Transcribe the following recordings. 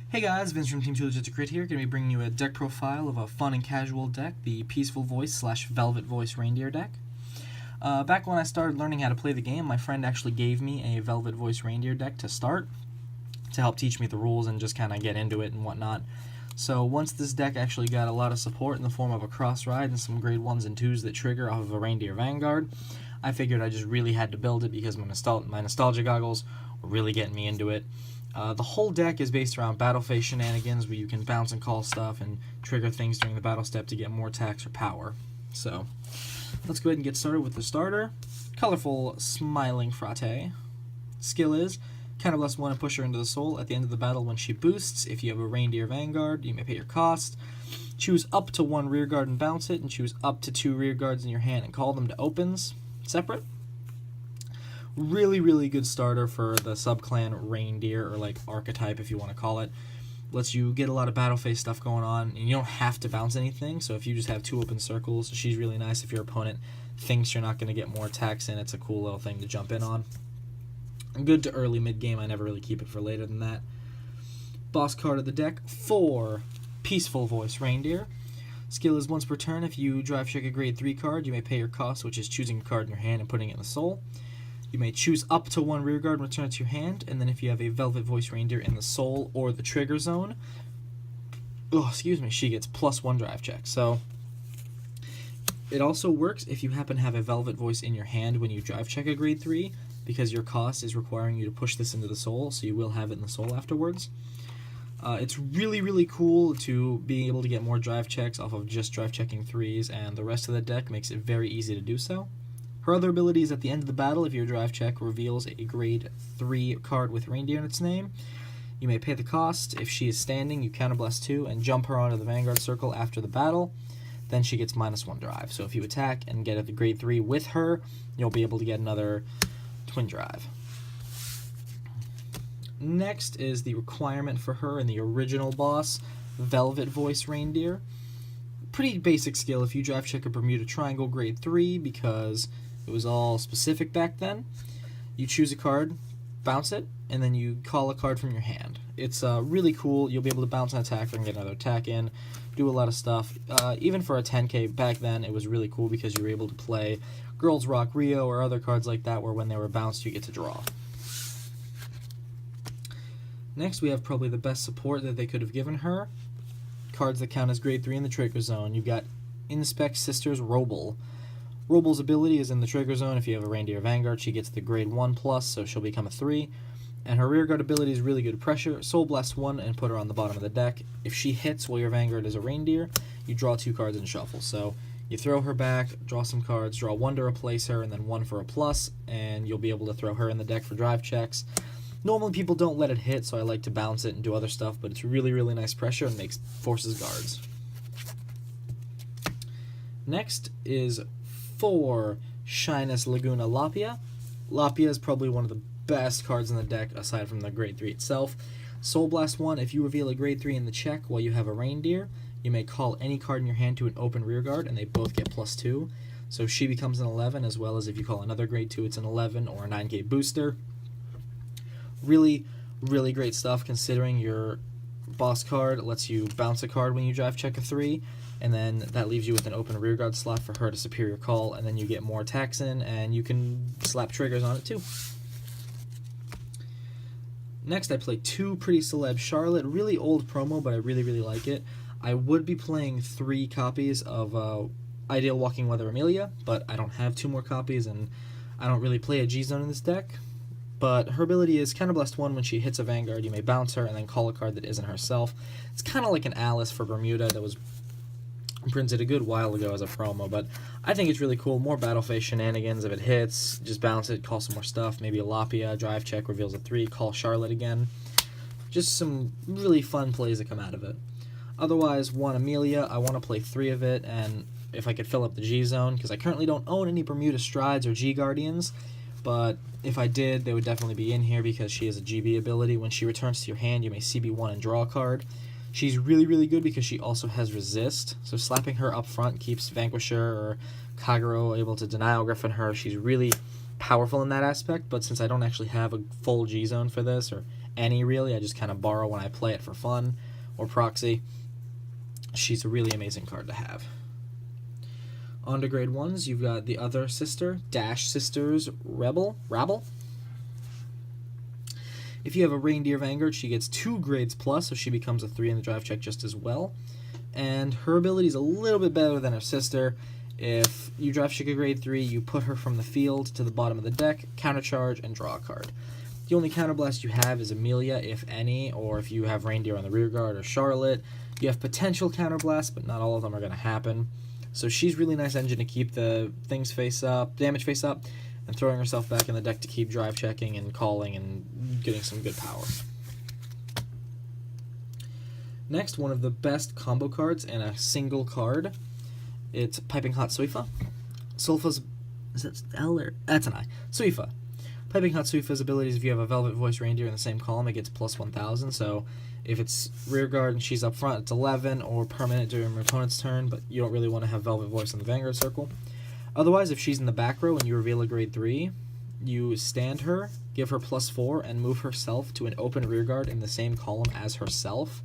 Hey guys, Vince from Team 2 Legit to Crit here, going to be bringing you a deck profile of a fun and casual deck, the Peaceful Voice / Velvet Voice Reindeer deck. Back when I started learning how to play the game, my friend actually gave me a Velvet Voice Reindeer deck to start, to help teach me the rules and just kind of get into it and whatnot. So once this deck actually got a lot of support in the form of a cross ride and some grade 1s and 2s that trigger off of a Reindeer Vanguard, I figured I just really had to build it because my nostalgia goggles were really getting me into it. The whole deck is based around battle phase shenanigans where you can bounce and call stuff and trigger things during the battle step to get more attacks or power. So, let's go ahead and get started with the starter. Colorful Smiling Frate. Skill is, counterblast 1 and push her into the soul at the end of the battle when she boosts. If you have a Reindeer Vanguard, you may pay your cost. Choose up to 1 rear guard and bounce it, and choose up to 2 rear guards in your hand and call them to opens separate. Really good starter for the subclan Reindeer, or like archetype if you want to call it. Lets you get a lot of battle phase stuff going on, and you don't have to bounce anything, so if you just have 2 open circles, she's really nice if your opponent thinks you're not going to get more attacks in. It's a cool little thing to jump in on. Good to early mid-game, I never really keep it for later than that. Boss card of the deck, 4 Peaceful Voice Reindeer. Skill is once per turn, if you drive check a grade 3 card, you may pay your cost, which is choosing a card in your hand and putting it in the soul. You may choose up to 1 rear guard and return it to your hand, and then if you have a Velvet Voice Reindeer in the soul or the trigger zone, she gets +1 drive check. So it also works if you happen to have a Velvet Voice in your hand when you drive check a grade 3, because your cost is requiring you to push this into the soul, so you will have it in the soul afterwards. It's really cool to be able to get more drive checks off of just drive checking 3s, and the rest of the deck makes it very easy to do so. Her other ability is at the end of the battle, if your drive check reveals a grade 3 card with Reindeer in its name, you may pay the cost. If she is standing, you counterblast 2 and jump her onto the Vanguard circle after the battle. Then she gets -1 drive. So if you attack and get a grade 3 with her, you'll be able to get another twin drive. Next is the requirement for her in the original boss, Velvet Voice Reindeer. Pretty basic skill if you drive check a Bermuda Triangle grade 3, because it was all specific back then. You choose a card, bounce it, and then you call a card from your hand. It's really cool. You'll be able to bounce an attacker and get another attack in, do a lot of stuff. Even for a 10k back then, it was really cool because you were able to play Girls Rock Rio or other cards like that where when they were bounced you get to draw. Next, we have probably the best support that they could have given her. Cards that count as grade 3 in the trigger zone. You've got Inspect Sisters Roble. Roble's ability is in the trigger zone. If you have a Reindeer Vanguard, she gets the grade 1+, so she'll become a 3. And her rearguard ability is really good pressure. Soul Blast 1 and put her on the bottom of the deck. If she hits while your Vanguard is a Reindeer, you draw 2 cards and shuffle. So you throw her back, draw some cards, draw 1 to replace her, and then 1 for a plus, and you'll be able to throw her in the deck for drive checks. Normally people don't let it hit, so I like to bounce it and do other stuff, but it's really nice pressure and forces guards. Next is 4 Shyness Laguna Lapia. Lapia is probably one of the best cards in the deck aside from the grade 3 itself. Soul Blast 1, if you reveal a grade 3 in the check while you have a Reindeer, you may call any card in your hand to an open rearguard, and they both get +2. So she becomes an 11, as well as if you call another grade 2, it's an 11 or a 9k booster. Really great stuff considering your boss card lets you bounce a card when you drive check a 3, and then that leaves you with an open rearguard slot for her to superior call, and then you get more attacks in, and you can slap triggers on it too. Next, I play 2 Pretty Celeb Charlotte. Really old promo, but I really like it. I would be playing 3 copies of Ideal Walking Weather Amelia, but I don't have 2 more copies, and I don't really play a G-Zone in this deck. But her ability is Counterblast 1 when she hits a Vanguard, you may bounce her and then call a card that isn't herself. It's kind of like an Alice for Bermuda that was printed a good while ago as a promo, but I think it's really cool. More battle phase shenanigans. If it hits, just bounce it, call some more stuff. Maybe a Lapia, drive check, reveals a 3, call Charlotte again. Just some really fun plays that come out of it. Otherwise, 1 Amelia, I want to play 3 of it, and if I could fill up the G-Zone, because I currently don't own any Bermuda Strides or G-Guardians, but if I did, they would definitely be in here because she has a GB ability. When she returns to your hand, you may CB1 and draw a card. She's really good because she also has resist, so slapping her up front keeps Vanquisher or Kagero able to denial Griffin her. She's really powerful in that aspect, but since I don't actually have a full G-Zone for this, or any, really. I just kind of borrow when I play it for fun or proxy. She's a really amazing card to have. On to grade 1s, you've got the other sister, Dash Sisters Rabble. If you have a Reindeer Vanguard, she gets 2 grades plus, so she becomes a 3 in the drive check just as well. And her ability is a little bit better than her sister. If you drive check a grade 3, you put her from the field to the bottom of the deck, countercharge, and draw a card. The only counterblast you have is Amelia, if any, or if you have Reindeer on the rear guard or Charlotte. You have potential counterblasts, but not all of them are going to happen. So she's really nice engine to keep the damage face up, and throwing herself back in the deck to keep drive checking and calling and getting some good power. Next, one of the best combo cards in a single card. It's Piping Hot Suifa. Sulfa's... is that L or... that's an I. Suifa. Piping Hot Suifa's abilities, if you have a Velvet Voice Reindeer in the same column, it gets plus 1,000, so if it's rear guard and she's up front, it's 11, or permanent during your opponent's turn, but you don't really want to have Velvet Voice in the Vanguard circle. Otherwise, if she's in the back row and you reveal a grade 3, you stand her, give her plus 4, and move herself to an open rear guard in the same column as herself.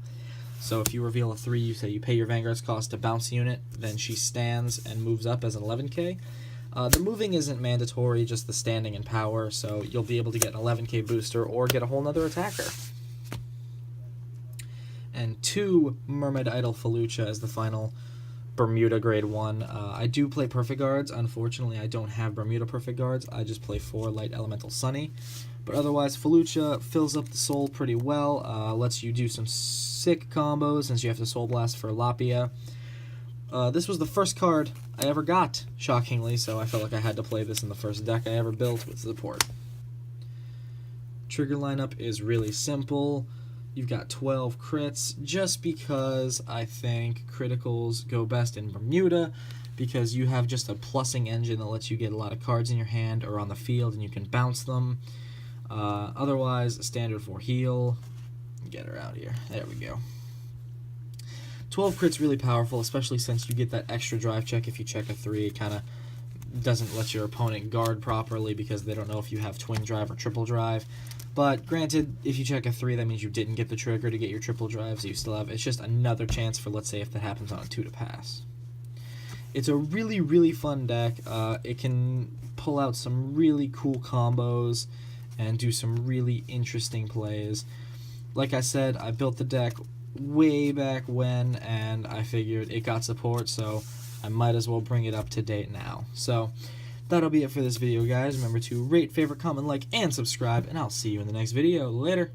So if you reveal a 3, you say you pay your Vanguard's cost to bounce the unit, then she stands and moves up as an 11k. The moving isn't mandatory, just the standing and power, so you'll be able to get an 11k booster or get a whole nother attacker. And 2 Mermaid Idol Felucia as the final Bermuda grade 1. I do play Perfect Guards. Unfortunately, I don't have Bermuda Perfect Guards. I just play 4 Light Elemental Sunny. But otherwise, Felucia fills up the soul pretty well, lets you do some sick combos since you have to Soul Blast for Lapia. This was the first card I ever got, shockingly, so I felt like I had to play this in the first deck I ever built with support. Trigger lineup is really simple. You've got 12 crits, just because I think criticals go best in Bermuda, because you have just a plussing engine that lets you get a lot of cards in your hand or on the field and you can bounce them. Otherwise, standard for heal. Get her out here. There we go. 12 crit's really powerful, especially since you get that extra drive check if you check a 3. It kind of doesn't let your opponent guard properly because they don't know if you have twin drive or triple drive. But granted, if you check a 3, that means you didn't get the trigger to get your triple drive, so you still have... it's just another chance for, let's say, if that happens on a 2 to pass. It's a really, really fun deck. It can pull out some really cool combos and do some really interesting plays. Like I said, I built the deck way back when, and I figured it got support, so I might as well bring it up to date now. So that'll be it for this video, guys. Remember to rate, favorite, comment, like, and subscribe, and I'll see you in the next video. Later!